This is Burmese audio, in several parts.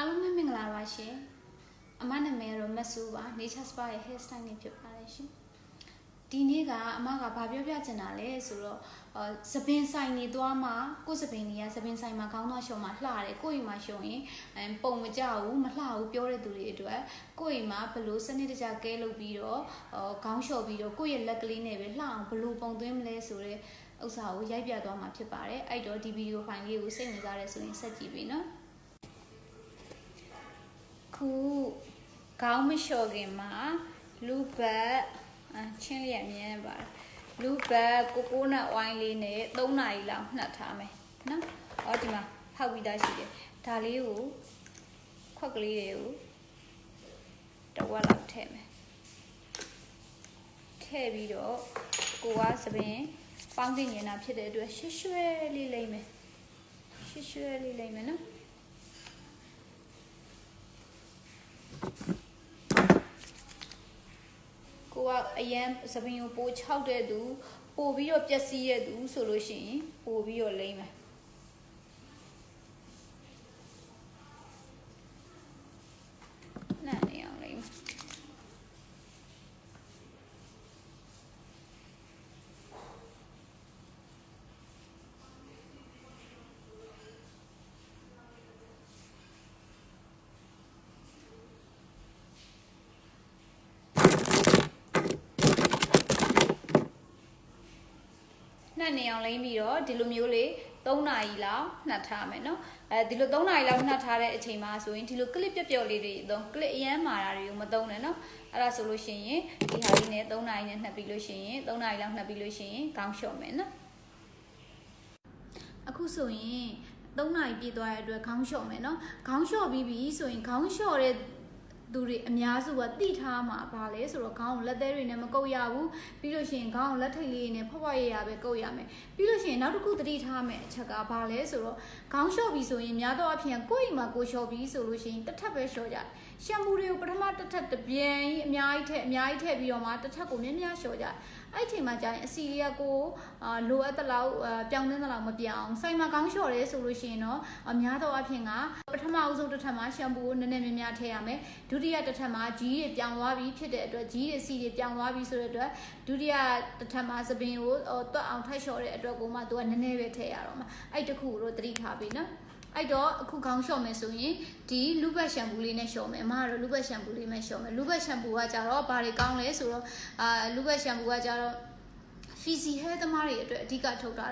အားလုံးပဲမင်္ဂလာပါရှင်အမနာမည်ကတော့မဆူပါ Nature Spa ရဲ့ hair style နဲ့ဖြစ်ပါတယ်ရှင်ဒီနေ့ကအမကဘာပြောပြချင်တာလဲဆိုတော့သပင်ဆိုင်နေသွားမှာကိုယ်သပင်တွေကသပင်ဆိုင်မှာခေါင်းသွားရှုံမှာလှတယ်ကိုယ်အိမ်မှာရှုံရင်ပုံမကြဘူးမလှဘူးပြောတဲ့သူတွေအတွက်ကိုယ်အိမ်မှာဘလို့စနစ်တကျကဲလုပ်ပြီးတော့ခေါင်းလျှော်ပြီးတော့ကိုယ့်ရဲ့လက်ကလေးနဲ့ပဲလှအောင်ဘလို့ပုံသွင်းမလဲဆိုတော့ဥစ္စာကိုရိုက်ပြသွားမှာဖြစ်ပါတယ်အဲ့တော့ဒီဗီဒီယိုဖိုင်လေးကိုစိတ်ဝင်စားရဲဆိုရင်ဆက်ကြည့်ပြီနော်ခုခေါင်းမလျှော်ခင်မှာလူဘတ်ချင်းလေးအမြင်ပါတယ်လူဘတ်ကိုကိုနတ်ဝိုင်းလေးနဲ့3နာရီလောက်နှက်ထားမယ်နော်ဟောဒီမှာဖောက်ပြီးသားရှိတယ်ဒါလေးကိုခွက်ကလေးတွေကိုတစ်ဝက်လောက်ထည့်မယ်ထည့်ပြီးတော့ကိုကသပင်ပေါင်းတင်နေတာဖြစ်တဲ့အတွက်ရွှဲရွှဲလေးလိမ့်မယ်ရွှဲရွှဲလေးလိမ့်မယ်နော်ကိုကအရန်သပင်ကိုပို6တဲ့သူပိုပြီးတော့ပျက်စီးရဲ့သူဆိုလို့ရှိရင်ပိုပြီးတော့လိမ့်မယ်နားနေအောင်လိမ့်မယ်နှက်နေအောင်လိမ့်ပြီးတော့ဒီလိုမျိုးလေး3နာရီလောက်နှက်ထားမယ်နော်ဒီလို3နာရီလောက်နှက်ထားတဲ့အချိန်မှာဆိုရင်ဒီလိုကလစ်ပျော့လေးတွေသုံးကလစ်အရမ်းမာတာတွေကိုမသုံးနဲ့နော်အဲ့ဒါဆိုလို့ရှိရင်ဒီဟာလေးနဲ့3နာရီနဲ့နှက်ပြီးလို့ရှိရင်3နာရီလောက်နှက်ပြီးလို့ရှိရင်ခေါင်းလျှော်မယ်နော်အခုဆိုရင်3နာရီပြည့်သွားတဲ့အတွက်ခေါင်းလျှော်မယ်နော်ခေါင်းလျှော်ပြီးပြီဆိုရင်ခေါင်းလျှော်တဲ့သူတွေအများစုကတိထားမှာပါလဲဆိုတော့ခေါင်းကိုလက်သေးတွေနဲ့မကုတ်ရဘူးပြီးလို့ရှိရင်ခေါင်းကိုလက်ထိပ်လေးနဲ့ဖွက်ဖွက်ရရပဲကုတ်ရမယ်ပြီးလို့ရှိရင်နောက်တစ်ခုသတိထားမယ်အချက်ကဘာလဲဆိုတော့ခေါင်းလျှော်ပြီးဆိုရင်များသောအားဖြင့်ကိုယ့်အိမ်မှာကိုလျှော်ပြီးဆိုလို့ရှိရင်တစ်ထပ်ပဲလျှော်ကြတယ်ရှမ်ပူတွေကိုပထမတစ်ထပ်တစ်ပြန်အများကြီးထည့်ပြီးတော့မှတစ်ထပ်ကိုများများလျှော်ကြတယ်အဲ့ချိန်မှာကြာရင်အစီလေးကကိုလိုအပ်တဲ့လောက်ပြောင်းတဲ့လောက်မပြောင်းဆိုင်မှာခေါင်းလျှော်ရဲဆိုလို့ရှိရင်တော့အများသောအားဖြင့်ကပထမအဆုံးတစ်ထပ်မှာရှမ်ပူကိုနည်းနည်းများများထည့်ရမယ်ဒုတိယတစ်ထပ်မှာဂျီးတွေပြောင်းသွားပြီးဖြစ်တဲ့အတွက်ဂျီးတွေစီတွေပြောင်းသွားပြီးဆိုတဲ့အတွက်ဒုတိယတစ်ထပ်မှာသပင်ကိုတွက်အောင်ထိုက်လျှော်တဲ့အတွက်ကိုမှသူကနည်းနည်းပဲထည့်ရတော့မှာအဲ့တခုကိုတော့သတိထားပြီနော်အဲ့တော့အခုခေါင်းလျှော်မယ်ဆိုရင်ဒီလူဘတ်ရှမ်ပူလေးနဲ့လျှော်မယ်အမကတော့လူဘတ်ရှမ်ပူလေးနဲ့လျှော်မယ်လူဘတ်ရှမ်ပူကကြတော့ဘာတွေကောင်းလဲဆိုတော့လူဘတ်ရှမ်ပူကကြတော့fizzy hair သမားတွေအတွက်အဓိကထုတ်တာ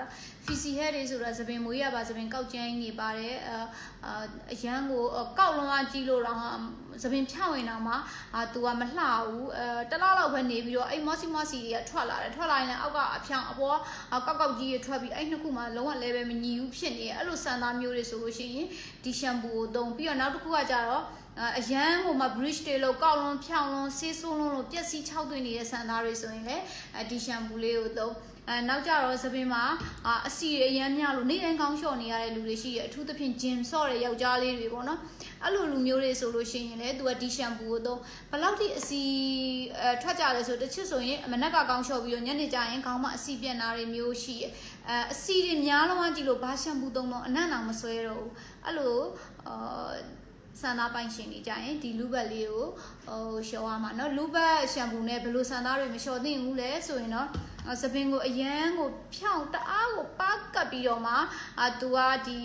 fizzy hair တွေဆိုတာသပင်မွေးရပါသပင်ကောက်ကျန်းနေပါတယ်အရန်ကိုကောက်လုံးအကြည့်လို့တော့သပင်ဖြောင်းရင်တော့မှသူကမလှဘူးတလားလောက်ပဲနေပြီးတော့အဲ့မော့စီတွေကထွက်လာတယ်ထွက်လာရင်လည်းအောက်ကအဖြောင်းအပေါ်ကောက်ကြီးတွေထွက်ပြီးအဲ့နှစ်ခုမှလုံးဝလဲပဲမညီဘူးဖြစ်နေအဲ့လိုစံသားမျိုးတွေဆိုလို့ရှိရင်ဒီရှမ်ပူကိုသုံးပြီးတော့နောက်တစ်ခုကကြတော့အရန်ဟိုမှာ bridge တွေလို့ကောက်လုံးဖြောင်းလုံးဆေးဆိုးလုံးလို့ပျက်စီး6သွင်းနေတဲ့ဆန်သားတွေဆိုရင်လည်းဒီရှမ်ပူလေးကိုသုံးနောက်ကြတော့သပင်မှာအစီတွေအရန်များလို့နေ့တိုင်းခေါင်းလျှော်နေရတဲ့လူတွေရှိတယ်အထူးသဖြင့်ဂျင်ဆော့တဲ့ယောက်ျားလေးတွေပေါ့နော်အဲ့လိုလူမျိုးတွေဆိုလို့ရှိရင်လည်းသူကဒီရှမ်ပူကိုသုံးဘယ်လောက်ထိအစီထွက်ကြလဲဆိုတစ်ချက်ဆိုရင်မနက်ကခေါင်းလျှော်ပြီးတော့ညနေကျရင်ခေါင်းမှာအစီပြက်နာတွေမျိုးရှိတယ်အစီတွေများလုံးဝကြည့်လို့ဘာရှမ်ပူသုံးတော့အနံ့အောင်မဆွဲတော့ဘူးအဲ့လိုဆန်သားပိုင်ရှင်နေကြရင်ဒီလူဘတ်လေးကိုလျှော်ရမှာเนาะလူဘတ်ရှမ်ပူနဲ့ဘယ်လိုဆန်သားတွေမလျှော်သင့်ဘူးလဲဆိုရင်တော့သပင်ကိုအရန်ကိုဖြောင်းတအားကိုပါကပ်ပြီးတော့မှသူကဒီ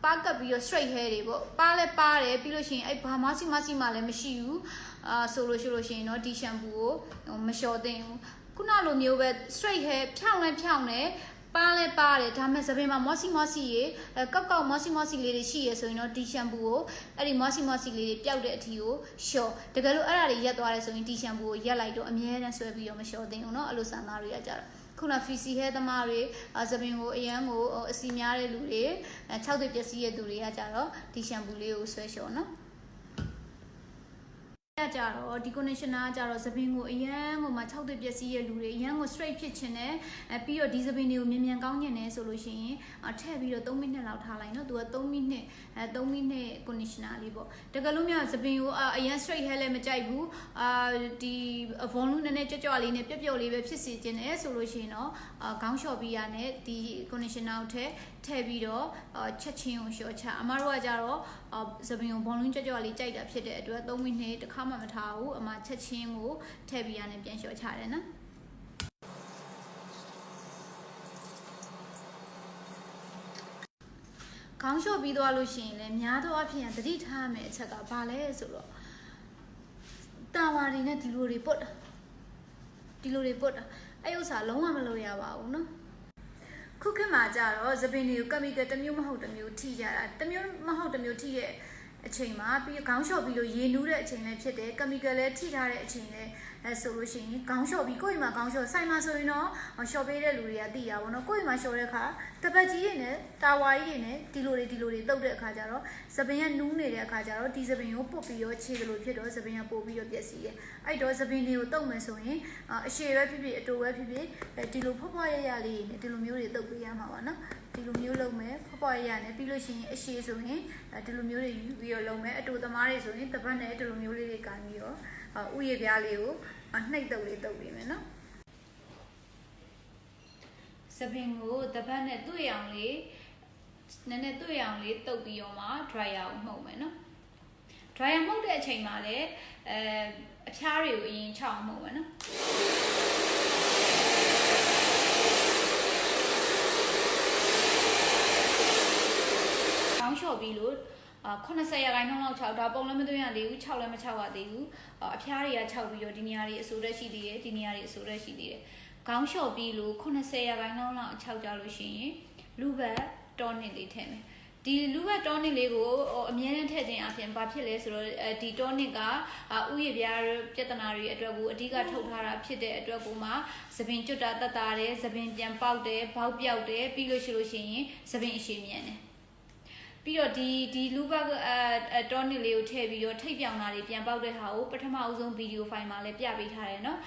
ပါကပ်ပြီးတော့ straight hair တွေပေါ့ပါလဲပါတယ်ပြီးလို့ရှိရင်အဲ့ဘာမစီမှလည်းမရှိဘူးဆိုလို့ရှိရင်တော့ဒီရှမ်ပူကိုမလျှော်သင့်ဘူးခုနလိုမျိုးပဲ straight hair ဖြောင်းတယ်ပါလဲပါတယ်ဒါမဲ့သပင်မှာမော့စီရေကောက်မော့စီလေးတွေရှိရဆိုရင်တော့ဒီရှမ်ပူကိုအဲ့ဒီမော့စီလေးတွေပျောက်တဲ့အထိကိုလျှော်တကယ်လို့အဲ့ဒါတွေရက်သွားတယ်ဆိုရင်ဒီရှမ်ပူကိုရက်လိုက်တော့အမြဲတမ်းဆွဲပြီးတော့မလျှော်သင့်ဘူးเนาะအဲ့လိုဆန်သားတွေကကြတော့ခုန fizzy hair သမားတွေသပင်ကိုအရန်ကိုအစီများတဲ့လူတွေ6သွေးပျက်စီးတဲ့သူတွေကကြတော့ဒီရှမ်ပူလေးကိုဆွဲလျှော်เนาะကြတော့ဒီ conditioner ကြတော့သပင်ကိုအရန်ကိုမှ6သွေးပျက်စီးရဲ့လူတွေအရန်ကို straight ဖြစ်ချင်တယ်ပြီးတော့ဒီသပင်တွေကိုမြန်ကောင်းညင်နေဆိုလို့ရှိရင်ထည့်ပြီးတော့3မိနစ်လောက်ထားလိုက်နော်သူက3မိနစ်conditioner လေးပေါ့တကယ်လို့များသပင်ကိုအရန် straight hair လည်းမကြိုက်ဘူးဒီ volume နည်းနည်းကြွလေးနဲ့ပျော့လေးပဲဖြစ်စေချင်တယ်ဆိုလို့ရှိရင်တော့ခေါင်းလျှော်ပြီးရနဲ့ဒီ conditioner ကိုထည့်ပြီးတော့ချက်ချင်းကိုလျှော်ချအမတို့ကကြတော့ သပင်ကိုဘောလုံးကြော်လေးကြိုက်တာဖြစ်တဲ့အတွက်3မိနစ်တစ်ခါမှမထားဘူးအမချက်ချင်းကိုထည့်ပြီးရနေပြန်လျှော်ချတယ်နော်ခေါင်းလျှော်ပြီးသွားလို့ရှိရင်လည်းများသောအားဖြင့်သတိထားမယ်အချက်ကဘာလဲဆိုတော့တာဝါတွေနဲ့ဒီလိုတွေပုတ်တာအဲ့ဥစ္စာလုံးဝမလုပ်ရပါဘူးနော်ခုခေတ်မှာကြတော့သပင်တွေကိုကက်မီကယ်တစ်မျိုးမဟုတ်တစ်မျိုးထိကြတာတစ်မျိုးမဟုတ်တစ်မျိုးထိတဲ့အချိန်မှာပြီးခေါင်းလျှော်ပြီးလို့ရေနူးတဲ့အချိန်လည်းဖြစ်တယ်ကက်မီကယ်လည်းထိထားတဲ့အချိန်လည်းဆိုလို့ရှိရင်ခေါင်းလျှော်ပြီးကိုယ့်အိမ်မှာခေါင်းလျှော်ဆိုင်မှာဆိုရင်တော့လျှော်ပေးတဲ့လူတွေကသိရပါတော့ကိုယ့်အိမ်မှာလျှော်တဲ့အခါတပတ်ကြီးတွေနဲ့တာဝါကြီးတွေနဲ့ဒီလိုတွေတုတ်တဲ့အခါကျတော့သပင်ကနူးနေတဲ့အခါကျတော့ဒီသပင်ကိုပုတ်ပြီးတော့ခြေလို့ဖြစ်တော့သပင်ကပို့ပြီးတော့ပျက်စီးတယ်အဲ့တော့သပင်တွေကိုတုတ်မယ်ဆိုရင်အရှည်ပဲဖြစ်ဖြစ်အတိုပဲဖြစ်ဖြစ်ဒီလိုဖွားဖွားရရလေးနဲ့ဒီလိုမျိုးတွေတုတ်ပေးရမှာပါနော်ဒီလိုမျိုးလုပ်မယ်ဖွားဖွားရရနဲ့ပြီးလို့ရှိရင်အရှည်ဆိုရင်ဒီလိုမျိုးတွေယူပြီးတော့လုပ်မယ်အတိုသမားတွေဆိုရင်တပတ်နဲ့ဒီလိုမျိုးလေးတွေကန်ပြီးတော့ဥယျာဉ်ပြားလေးကိုနှိပ်တုပ်လေးတုပ်ပေးမယ်နော်သပင်ကိုတပတ်နဲ့တွေ့အောင်လေးနည်းနည်းတွေ့အောင်လေးတုပ်ပြီးတော့မှ dryer ကိုမှုတ်မယ်နော် dryer မှုတ်တဲ့အချိန်မှာလည်းအဖျားတွေကိုအရင်ချောင်းမှုတ်မယ်နော်ခေါင်းလျှော်ပြီးလို့80%လောက်6ဒါပုံလည်းမသွင်းရသေးဘူး6လည်းမ6ရသေးဘူးအဖျားတွေက6ပြီးတော့ဒီနေရာတွေအဆိုးတက်ရှိသေးတယ်ဒီနေရာတွေအဆိုးတက်ရှိသေးတယ်ခေါင်းလျှော်ပြီးလို့80%လောက်6ကြလို့ရှိရင်လူဘတ်တော်နစ်လေးထည့်မယ်ဒီလူဘတ်တော်နစ်လေးကိုအမြဲတမ်းထည့်ခြင်းအပြင်ဘာဖြစ်လဲဆိုတော့ဒီတော်နစ်ကဥယျာဉ်ပြားပြဿနာတွေအတွက်ကိုအဓိကထုတ်ထားတာဖြစ်တဲ့အတွက်ကိုမှသပင်ကျွတ်တာတက်တာတယ်သပင်ပြန်ပေါက်တယ်ဘောက်ပြောက်တယ်ပြီးလို့ရှိရင်သပင်အရှည်မြန်တယ်ပြီးတော့ဒီလူဘတ်တော်နစ်လေးကိုထည့်ပြီးတော့ထိပ်ပြောင်တာတွေပြန်ပေါက်တဲ့ဟာကိုပထမအဆုံးဗီဒီယိုဖိုင်မှာလည်းပြပေးထားတယ်နော်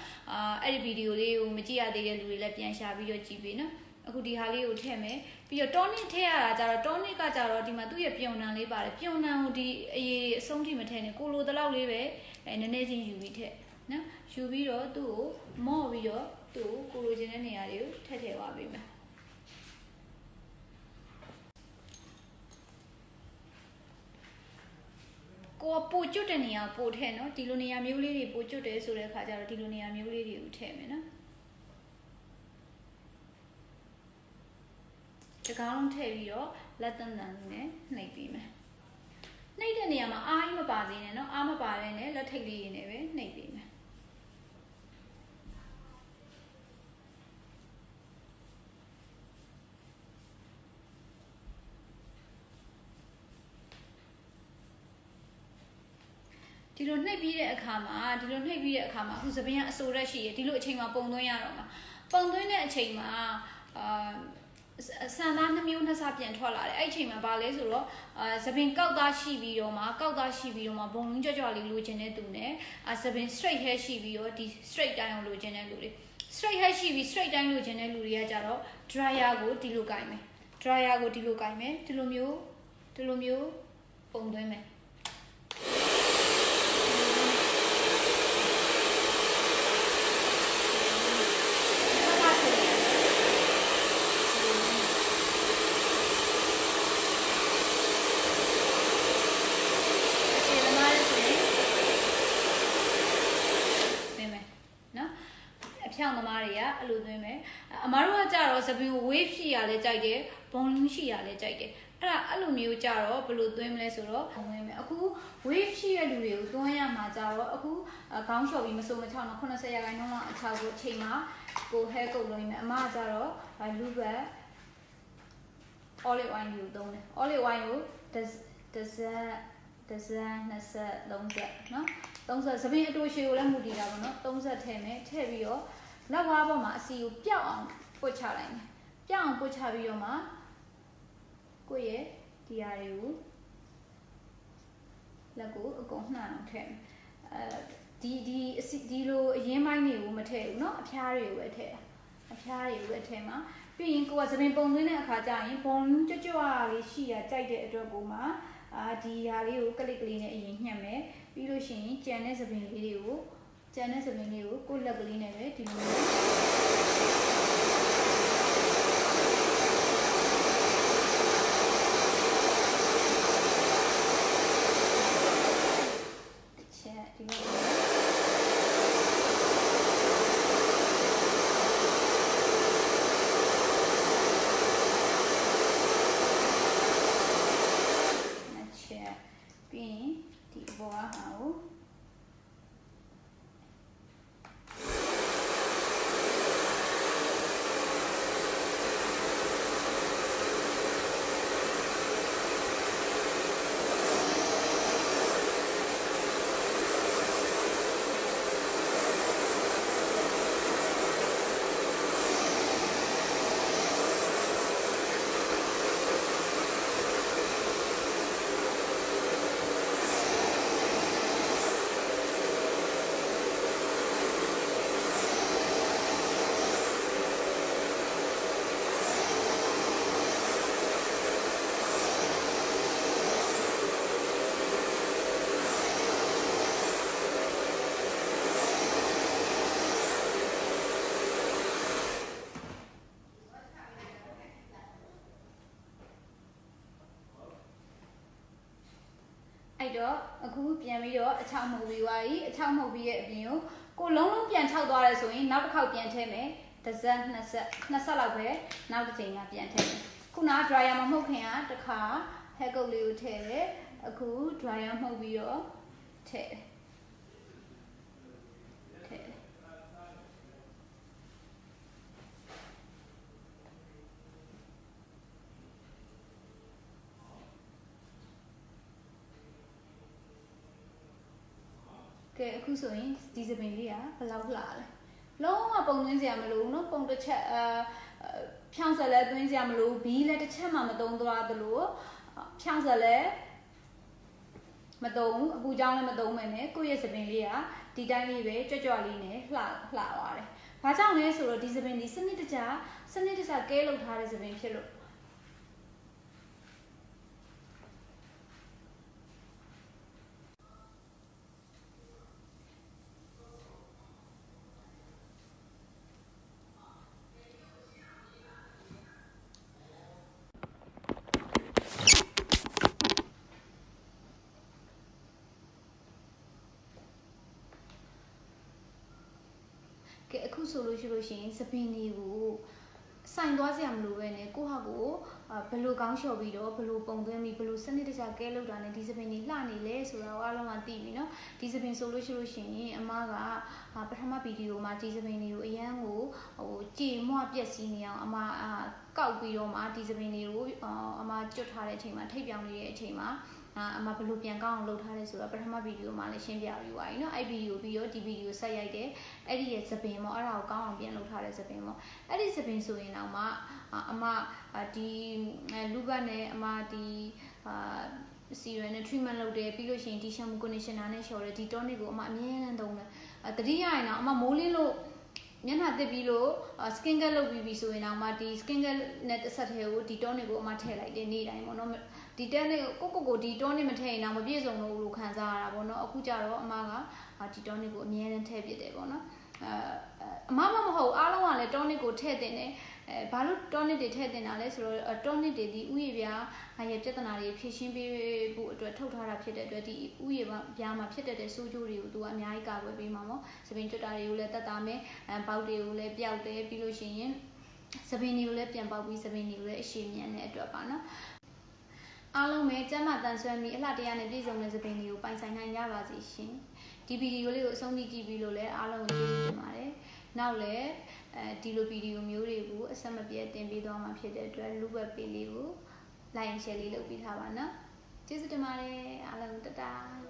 အဲ့ဒီဗီဒီယိုလေးကိုမကြည့်ရသေးတဲ့လူတွေလည်းပြန်ရှာပြီးတော့ကြည့်ပေးနော်အခုဒီဟာလေးကိုထည့်မယ်ပြီးတော့တော်နစ်ထည့်ရတာကြတော့တော်နစ်ကကြတော့ဒီမှာသူ့ရဲ့ပြုံနံလေးပါတယ်ပြုံနံကိုဒီအရေးအဆုံးထိမထည့်နဲ့ကိုလိုတလောက်လေးပဲနည်းနည်းချင်းယူပြီးထည့်နော်ယူပြီးတော့သူ့ကိုမော့ပြီးတော့သူ့ကိုလိုချင်တဲ့နေရာတွေကိုထည့်သွားပေးမယ်ကိုပိုကျွတ်တဲ့နေရာပို့ထည့်နော်ဒီလိုနေရာမျိုးလေးတွေပိုကျွတ်တယ်ဆိုတဲ့အခါကျတော့ဒီလိုနေရာမျိုးလေးတွေကိုထည့်မယ်နော်ဒီကောင်လုံးထည့်ပြီးတော့လက်တန်တန်လေးနဲ့နှိပ်ပြီးမယ်နှိပ်တဲ့နေရာမှာအားကြီးမပါသေးနဲ့နော်အားမပါတဲ့နဲ့လက်ထိပ်လေးရင်းနဲ့ပဲနှိပ်ပြီးမယ်ဒီလိုနှိပ်ပြီးတဲ့အခါမှာအခုသပင်ကအဆိုးရက်ရှိရဒီလိုအချိန်မှာပုံသွင်းရတော့မှာပုံသွင်းတဲ့အချိန်မှာဆန်သား2မျိုး2စားပြန်ထွက်လာတယ်အဲ့အချိန်မှာဘာလဲဆိုတော့သပင်ကောက်သားရှိပြီးတော့မှဘုံလုံးကြွကြွလေးလိုချင်တဲ့သူနဲ့သပင် straight hair ရှိပြီးတော့ဒီ straight တိုင်းအောင်လိုချင်တဲ့လူတွေ straight hair ရှိပြီး straight တိုင်းလိုချင်တဲ့လူတွေကကြတော့ dryer ကိုဒီလိုကင်မယ် ဒီလိုမျိုးပုံသွင်းမယ်ဖြောင်းသမားတွေကအဲ့လိုသွင်းမယ်အမားတို့ကကြတော့သပင်ကို wave ရှိရလဲကြိုက်တယ်ဘုံလုံးရှိရလဲကြိုက်တယ်အဲ့လိုမျိုးကြတော့ဘယ်လိုသွင်းမလဲဆိုတော့သွင်းမယ်အခု wave ရှိတဲ့လူတွေကိုသွင်းရမှာကြတော့အခုခေါင်းလျှော်ပြီးမစိုးမချောင်းတော့80%လောက်အချောက်ကိုအချိန်မှာကို hair ကုတ်လို့ရမယ်အမကကြတော့လူဘတ် olive oil ကိုသုံးတယ် olive oil ကိုတစ်စက်20နော်30သပင်အတူရှည်ကိုလည်းမူတည်တာပေါ့နော်30ထည့်မယ်ထည့်ပြီးတော့နောက်ဝါးပေါ်မှာအစီကိုပျောက်အောင်ပုတ်ချလိုက်မယ်ပျောက်အောင်ပုတ်ချပြီးတော့မှကိုယ့်ရဲ့ဒီဟာတွေကိုလက်ကိုအကုန်နှံ့အောင်ထည့်မယ်ဒီလိုအရင်ပိုင်းတွေကိုမထည့်ဘူးเนาะအဖျားတွေကိုပဲထည့်မှာပြီးရင်ကိုကသပင်ပုံသွင်းတဲ့အခါကျရင်ဘုံကြွကြွလေးရှိရကြိုက်တဲ့အတွက်ကိုမှဒီဟာလေးကိုကလစ်ကလေးနဲ့အရင်ညှက်မယ်ပြီးလို့ရှိရင်ကြံတဲ့သပင်လေးတွေကိုကိုလက်ကလေးနဲ့ပဲဒီလိုမျိုး ပြီးဒီအပေါ်ကဟာကိုတော့အခုပြန်ပြီးတော့အချောက်မှုတ်ပြီးသွားပြီအချောက်မှုတ်ပြီးရဲ့အပြင်ကိုလုံးပြန်ခြောက်သွားရဲဆိုရင်နောက်တစ်ခေါက်ပြန်ထည့်မယ်တစ်ဆက်နှစ်ဆက်လောက်ပဲနောက်တစ်ချိန်ကပြန်ထည့်မယ်ခုန dryer မှာမှုတ်ခင်ကတစ်ခါ hair coat လေးကိုထည့်တယ်အခု dryer မှုတ်ပြီးတော့ထည့်တယ်ကဲအခုဆိုရင်ဒီစပင်လေးကဘယ်လောက်လှလဲလုံးဝပုံသွင်းစရာမလိုဘူးเนาะပုံတစ်ချက်ဖြောင်းဆက်လဲသွင်းစရာမလိုဘူးဘီးလည်းတစ်ချက်မှမသုံးသွားသလိုဖြောင်းဆက်လဲမသုံးအပူချောင်းလည်းမသုံးမယ်နဲ့ကိုယ့်ရဲ့စပင်လေးကဒီတိုင်းလေးပဲကြွကြွလေးနဲ့လှသွားတယ်။ဘာကြောင့်လဲဆိုတော့ဒီစပင်ဒီစနစ်တကျကဲလုပ်ထားတဲ့စပင်ဖြစ်လို့ကဲအခုဆိုလို့ရှိရင်စပင်တွေကိုစိုင်သွားစရာမလိုပဲနဲ့ကိုဟာကိုဘယ်လိုကောင်းလျှော်ပြီးတော့ဘယ်လိုပုံသွင်းပြီးဘယ်လိုစနစ်တကျကဲလုပ်တာနဲ့ဒီစပင်တွေလှနေလဲဆိုတာကိုအားလုံးကသိပြီเนาะဒီစပင်ဆိုလို့ရှိရင်အမကပထမဗီဒီယိုမှာဒီစပင်တွေကိုအရန်ကိုကြေမွပြက်စီးနေအောင်အမကောက်ပြီးတော့မှဒီစပင်တွေကိုအမကျွတ်ထားတဲ့အချိန်မှာထိပ်ပြောင်နေတဲ့အချိန်မှာအမဘယ်လိုပြန်ကောင်းအောင်လုပ်ထားလဲဆိုတော့ပထမဗီဒီယိုမှာလည်းရှင်းပြပြီးသွားပြီเนาะအဲ့ဗီဒီယိုပြီးတော့ဒီဗီဒီယိုဆက်ရိုက်တယ်အဲ့ဒီရဲ့စပင်ပေါ့အဲ့ဒါကိုကောင်းအောင်ပြန်လုပ်ထားတဲ့စပင်ပေါ့အဲ့ဒီစပင်ဆိုရင်တော့မှအမဒီလူဘတ်နဲ့အမဒီစီရယ်နဲ့ treatment လုပ်တယ်ပြီးလို့ရှိရင်ဒီ shampoo conditioner နဲ့လျှော်တယ်ဒီ tonic ကိုအမအမြဲတမ်းသုံးတယ်တတိယရင်တော့အမမိုးလင်းလို့မျက်နှာတစ်ပြီးလို့ skin care လုပ်ပြီးဆိုရင်တော့မှဒီ skin care နဲ့တစ်ဆက်တည်းကိုဒီ tonic ကိုအမထည့်လိုက်တယ်နေ့တိုင်းပေါ့နော်ဒီ tonic ကိုဒီ tonic မထည့်ရင်တော့မပြည့်စုံလို့ခံစားရတာပေါ့နော်အခုကျတော့အမကဒီ tonic ကိုအမြဲတမ်းထည့်ပြတယ်ပေါ့နော်အမမဟုတ်အားလုံးကလည်း tonic ကိုထည့်တင်တယ်ဘာလို့ tonic တွေထည့်တင်တာလဲဆိုတော့ tonic တွေဒီဥယျာဉ်ပြားရဲ့ပြဿနာတွေဖြေရှင်းပေးဖို့အတွက်ထုတ်ထားတာဖြစ်တဲ့အတွက်ဒီဥယျာဉ်ပြားမှာဖြစ်တဲ့ဆိုးကျိုးတွေကိုသူကအများကြီးကာကွယ်ပေးမှာပေါ့စပင်ကျွတ်တာတွေကိုလည်းတတ်တာမယ်ပေါက်တွေကိုလည်းပျောက်တယ်ပြီးလို့ရှိရင်စပင်တွေကိုလည်းပြန်ပေါက်ပြီးစပင်တွေကိုလည်းအရှည်မြန်တဲ့အတွက်ပါနော်အားလုံးပဲကျန်းမာတန်ဆွမ်းပြီးအလှတရားနဲ့ပြည့်စုံတဲ့စပင်တွေကိုပိုင်ဆိုင်နိုင်ကြပါစေရှင်ဒီဗီဒီယိုလေးကိုအဆုံးထိကြည့်ပြီးလို့လည်းအားလုံးကိုကျေးဇူးတင်ပါတယ်နောက်လည်းဒီလိုဗီဒီယိုမျိုးတွေကိုအဆက်မပြတ်တင်ပေးသွားမှာဖြစ်တဲ့အတွက်လူ့ဘက်ပေလေးကို like and share လေးလုပ်ပေးထားပါနော်ကျေးဇူးတင်ပါတယ်အားလုံးတတား